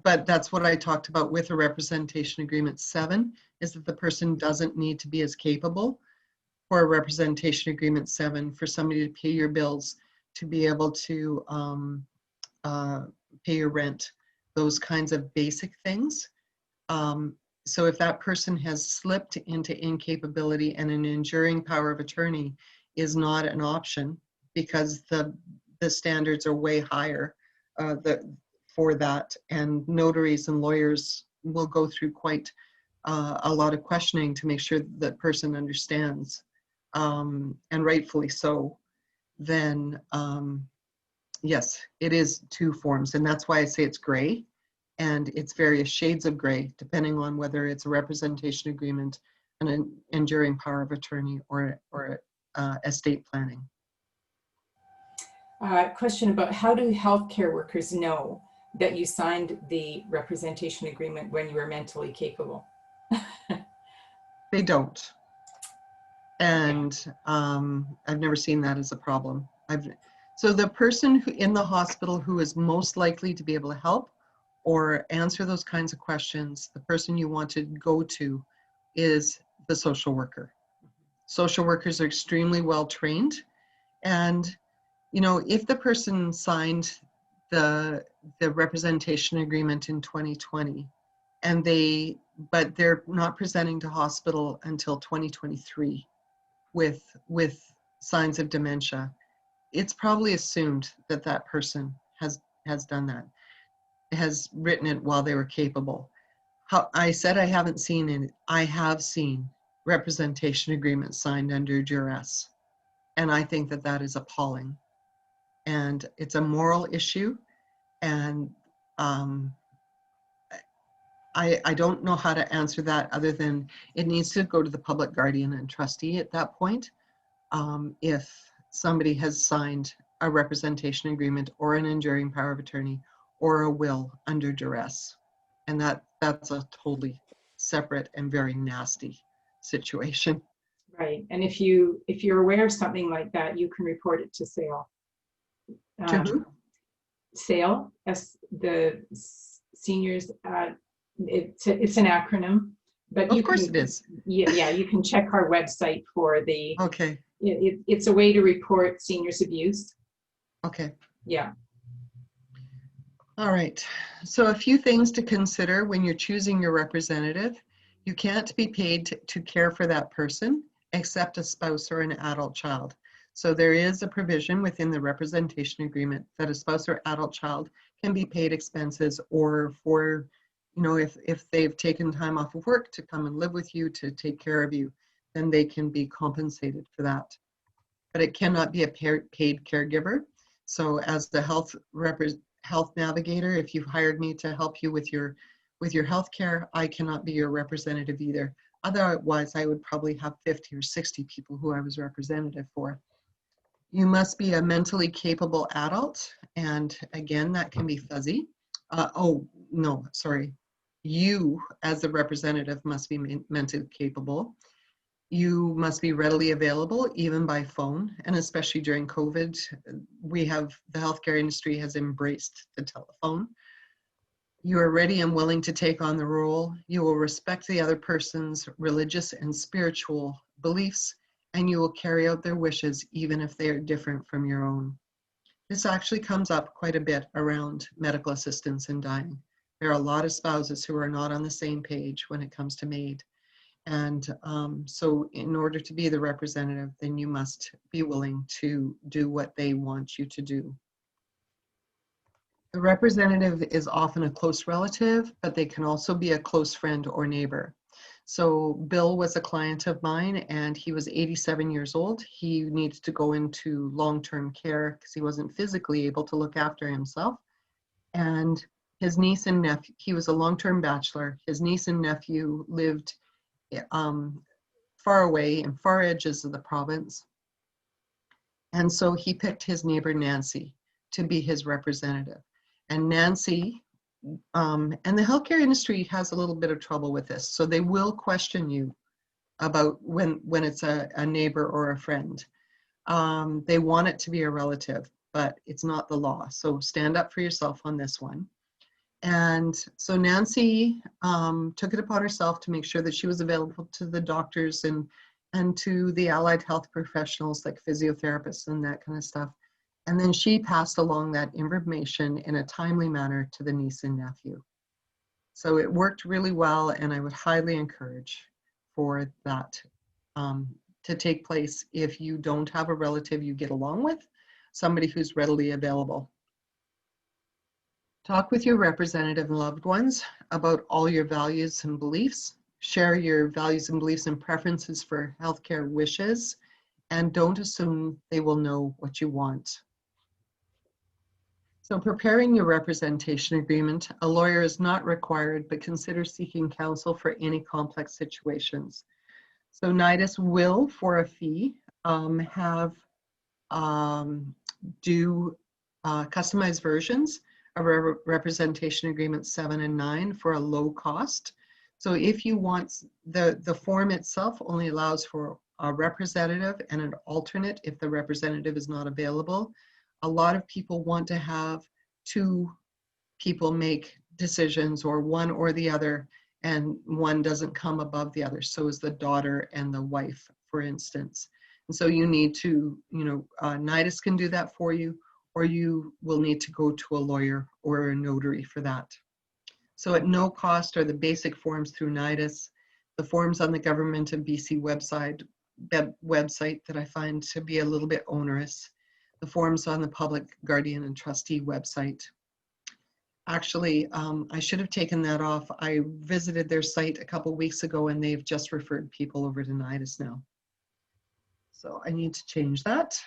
But that's what I talked about with a representation agreement 7, is that the person doesn't need to be as capable for a representation agreement 7 for somebody to pay your bills, to be able to pay your rent, those kinds of basic things. So if that person has slipped into incapability and an enduring power of attorney is not an option because the standards are way higher for that, and notaries and lawyers will go through quite a lot of questioning to make sure that person understands, and rightfully so, then yes, it is 2 forms, and that's why I say it's gray, and it's various shades of gray depending on whether it's a representation agreement, an enduring power of attorney, or estate planning. Question about how do healthcare workers know that you signed the representation agreement when you were mentally capable? They don't. And I've never seen that as a problem. So the person in the hospital who is most likely to be able to help or answer those kinds of questions, the person you want to go to is the social worker. Social workers are extremely well trained, and if the person signed the representation agreement in 2020 but they're not presenting to hospital until 2023 with signs of dementia, it's probably assumed that that person has done that, has written it while they were capable. I said I haven't seen it. I have seen representation agreements signed under duress, and I think that is appalling. And it's a moral issue, and I don't know how to answer that other than it needs to go to the public guardian and trustee at that point. If somebody has signed a representation agreement or an enduring power of attorney or a will under duress, and that's a totally separate and very nasty situation. Right. And if you're aware of something like that, you can report it to SAIL. SAIL, the seniors, it's an acronym, but of course it is. Yeah, you can check our website for the, okay. It's a way to report seniors abuse. Okay. Yeah. All right. So a few things to consider when you're choosing your representative. You can't be paid to care for that person except a spouse or an adult child. So there is a provision within the representation agreement that a spouse or adult child can be paid expenses, or for, if they've taken time off of work to come and live with you to take care of you, then they can be compensated for that. But it cannot be a paid caregiver. So as the health navigator, if you've hired me to help you with your health care, I cannot be your representative either. Otherwise, I would probably have 50 or 60 people who I was representative for. You must be a mentally capable adult, and again, that can be fuzzy. You as a representative must be mentally capable. You must be readily available, even by phone, and especially during COVID, the healthcare industry has embraced the telephone. You are ready and willing to take on the role. You will respect the other person's religious and spiritual beliefs, and you will carry out their wishes even if they are different from your own. This actually comes up quite a bit around medical assistance in dying. There are a lot of spouses who are not on the same page when it comes to MAID. And so in order to be the representative, then you must be willing to do what they want you to do. The representative is often a close relative, but they can also be a close friend or neighbor. So Bill was a client of mine, and he was 87 years old. He needed to go into long-term care because he wasn't physically able to look after himself. And his niece and nephew, he was a long-term bachelor. His niece and nephew lived far away in far edges of the province. And so he picked his neighbor Nancy to be his representative. And Nancy, and the healthcare industry has a little bit of trouble with this. So they will question you about when it's a neighbor or a friend. They want it to be a relative, but it's not the law. So stand up for yourself on this one. And so Nancy took it upon herself to make sure that she was available to the doctors and to the allied health professionals like physiotherapists and that kind of stuff. And then she passed along that information in a timely manner to the niece and nephew. So it worked really well, and I would highly encourage for that to take place if you don't have a relative you get along with, somebody who's readily available. Talk with your representative and loved ones about all your values and beliefs. Share your values and beliefs and preferences for healthcare wishes, and don't assume they will know what you want. So preparing your representation agreement, a lawyer is not required, but consider seeking counsel for any complex situations. So NIDIS will, for a fee, do customized versions of representation agreements 7 and 9 for a low cost. So if you want, the form itself only allows for a representative and an alternate if the representative is not available. A lot of people want to have 2 people make decisions, or one or the other, and one doesn't come above the other. So is the daughter and the wife, for instance. And so you need to, NIDIS can do that for you, or you will need to go to a lawyer or a notary for that. So at no cost are the basic forms through NIDIS. The forms on the Government of BC website that I find to be a little bit onerous. The forms on the Public Guardian and Trustee website. Actually, I should have taken that off. I visited their site a couple weeks ago, and they've just referred people over to NIDIS now. So I need to change that.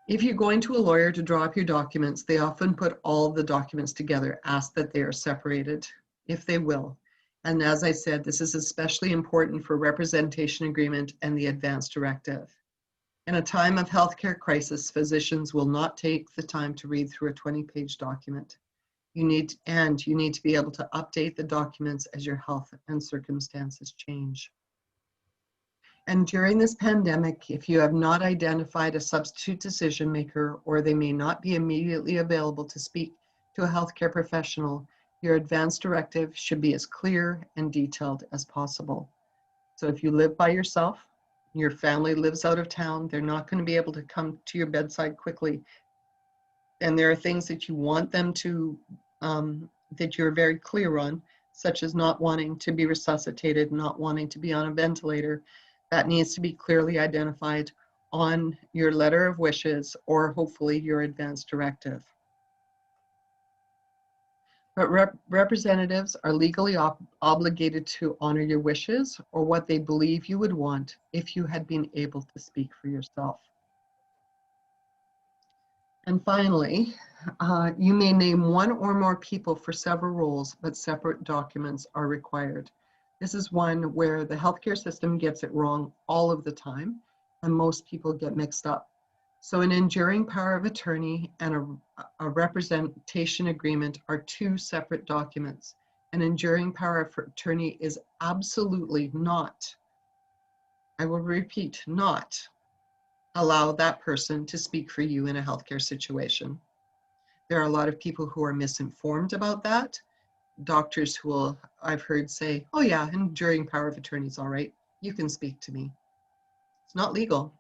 If you're going to a lawyer to draw up your documents, they often put all the documents together, ask that they are separated, if they will. And as I said, this is especially important for representation agreement and the Advance Directive. In a time of healthcare crisis, physicians will not take the time to read through a 20-page document. You need to be able to update the documents as your health and circumstances change. And during this pandemic, if you have not identified a substitute decision maker or they may not be immediately available to speak to a healthcare professional, your advance directive should be as clear and detailed as possible. So if you live by yourself, your family lives out of town, they're not going to be able to come to your bedside quickly. And there are things that you want them to, that you're very clear on, such as not wanting to be resuscitated, not wanting to be on a ventilator. That needs to be clearly identified on your letter of wishes or hopefully your advance directive. But representatives are legally obligated to honor your wishes or what they believe you would want if you had been able to speak for yourself. And finally, you may name one or more people for several roles, but separate documents are required. This is one where the healthcare system gets it wrong all of the time, and most people get mixed up. So an enduring power of attorney and a representation agreement are two separate documents. An enduring power of attorney is absolutely not, I will repeat, not allow that person to speak for you in a healthcare situation. There are a lot of people who are misinformed about that. Doctors who will, I've heard say, oh yeah, enduring power of attorney is all right. You can speak to me. It's not legal.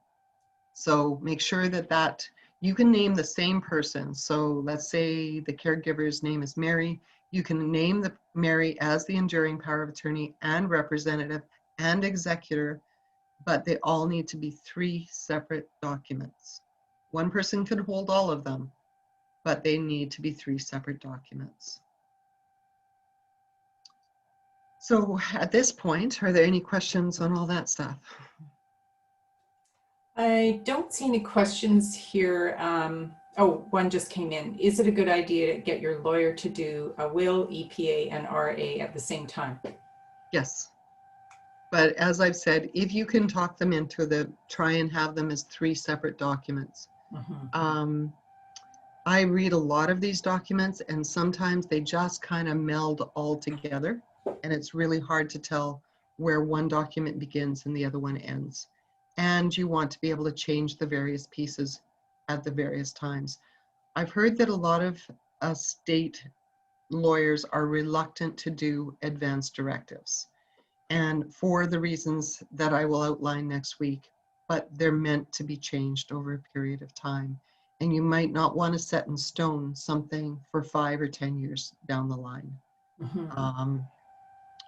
So make sure that you can name the same person. So let's say the caregiver's name is Mary. You can name the Mary as the enduring power of attorney and representative and executor, but they all need to be three separate documents. One person could hold all of them, but they need to be three separate documents. So at this point, are there any questions on all that stuff? I don't see any questions here. Oh, one just came in. Is it a good idea to get your lawyer to do a will, EPA, and RA at the same time? Yes. But as I've said, if you can talk them into try and have them as three separate documents. Mm-hmm. I read a lot of these documents and sometimes they just kind of meld all together and it's really hard to tell where one document begins and the other one ends. And you want to be able to change the various pieces at the various times. I've heard that a lot of state lawyers are reluctant to do advance directives, and for the reasons that I will outline next week, but they're meant to be changed over a period of time. And you might not want to set in stone something for 5 or 10 years down the line. Mm-hmm.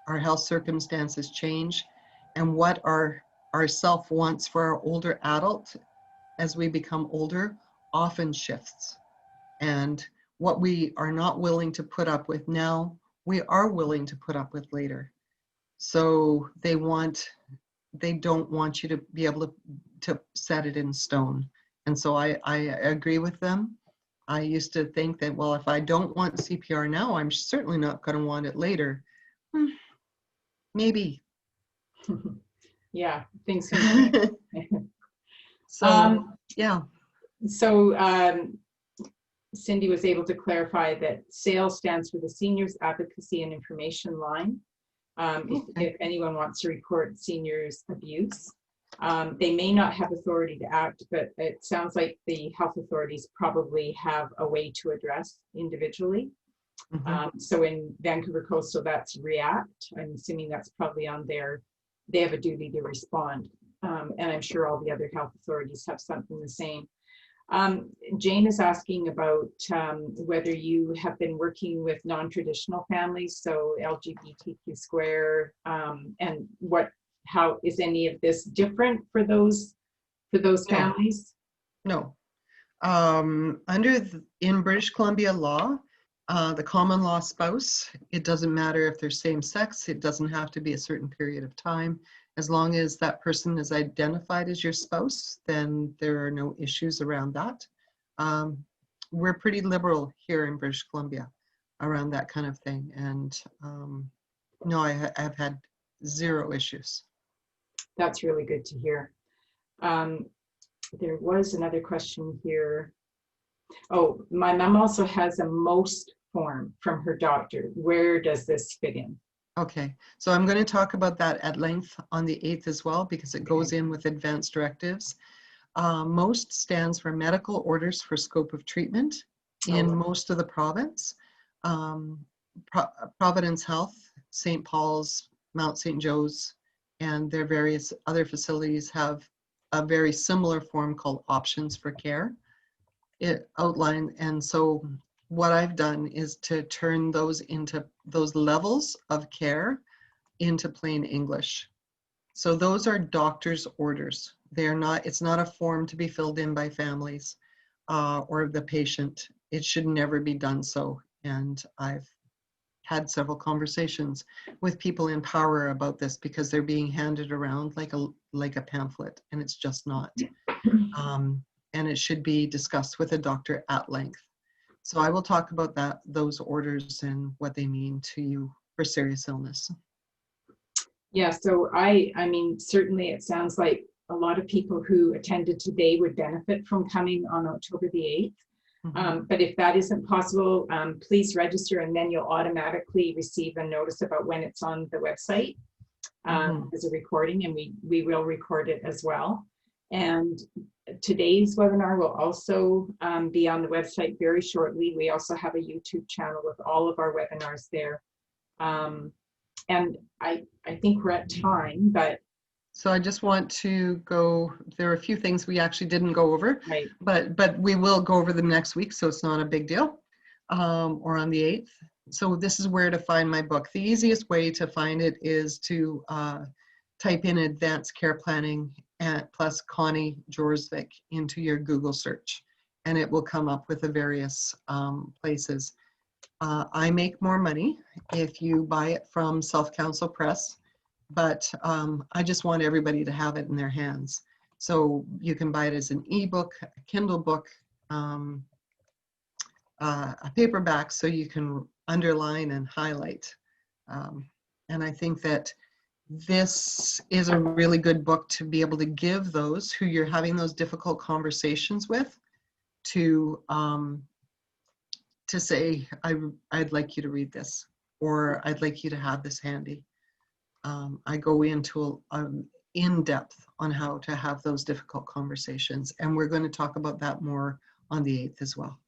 Our health circumstances change, and what our self wants for our older adult as we become older often shifts. And what we are not willing to put up with now, we are willing to put up with later. So they don't want you to be able to set it in stone. And so I agree with them. I used to think that, well, if I don't want CPR now, I'm certainly not going to want it later. Maybe. Yeah, things can So, yeah. So Cindy was able to clarify that SAIL stands for the Seniors Advocacy and Information Line. If anyone wants to report seniors abuse, they may not have authority to act, but it sounds like the health authorities probably have a way to address individually. Mm-hmm. So in Vancouver Coastal, that's REACT. I'm assuming that's probably on they have a duty to respond. And I'm sure all the other health authorities have something the same. Jane is asking about whether you have been working with non-traditional families, so LGBTQ square, and how is any of this different for those families? No. In British Columbia law, the common law spouse, it doesn't matter if they're same sex, it doesn't have to be a certain period of time. As long as that person is identified as your spouse, then there are no issues around that. We're pretty liberal here in British Columbia around that kind of thing. And no, I've had zero issues. That's really good to hear. There was another question here. Oh, my mom also has a MOST form from her doctor. Where does this fit in? Okay, so I'm going to talk about that at length on the 8th as well, because it goes in with Advance Directives. MOST stands for Medical Orders for Scope of Treatment in most of the province. Providence Health, St. Paul's, Mount St. Joe's, and their various other facilities have a very similar form called Options for Care. It outlined, and so what I've done is to turn those into those levels of care into plain English. So those are doctor's orders. They're not, it's not a form to be filled in by families or the patient. It should never be done so. And I've had several conversations with people in power about this because they're being handed around like a pamphlet, and it's just not. And it should be discussed with a doctor at length. So I will talk about those orders and what they mean to you for serious illness. Yeah, so I mean, certainly it sounds like a lot of people who attended today would benefit from coming on October the 8th. But if that isn't possible, please register, and then you'll automatically receive a notice about when it's on the website as a recording, and we will record it as well. And today's webinar will also be on the website very shortly. We also have a YouTube channel with all of our webinars there. And I think we're at time, but. So I just want to go, there are a few things we actually didn't go over, right. but we will go over them next week, so it's not a big deal, or on the 8th. So this is where to find my book. The easiest way to find it is to type in Advanced Care Planning plus Connie Jorsvik into your Google search, and it will come up with the various places. I make more money if you buy it from Self-Counsel Press, but I just want everybody to have it in their hands. So you can buy it as an ebook, a Kindle book, a paperback, so you can underline and highlight. And I think that this is a really good book to be able to give those who you're having those difficult conversations with to say, I'd like you to read this, or I'd like you to have this handy. I go into in depth on how to have those difficult conversations, and we're going to talk about that more on the 8th as well.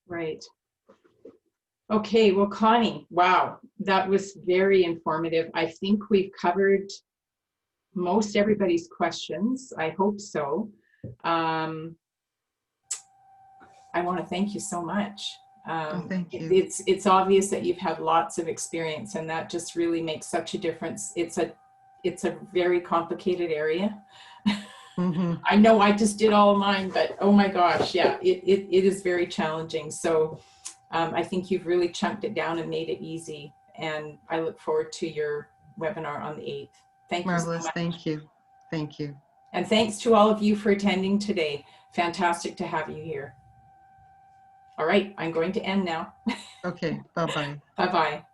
Right. Okay, well, Connie, wow, that was very informative. I think we've covered most everybody's questions. I hope so. I want to thank you so much. Thank you. It's obvious that you've had lots of experience, and that just really makes such a difference. It's a very complicated area. I know I just did all of mine, but oh my gosh, yeah, it is very challenging. So I think you've really chunked it down and made it easy, and I look forward to your webinar on the 8th. Thank you. Marvelous. So much. Thank you. Thank you. And thanks to all of you for attending today. Fantastic to have you here. All right, I'm going to end now. Okay, bye-bye. Bye-bye.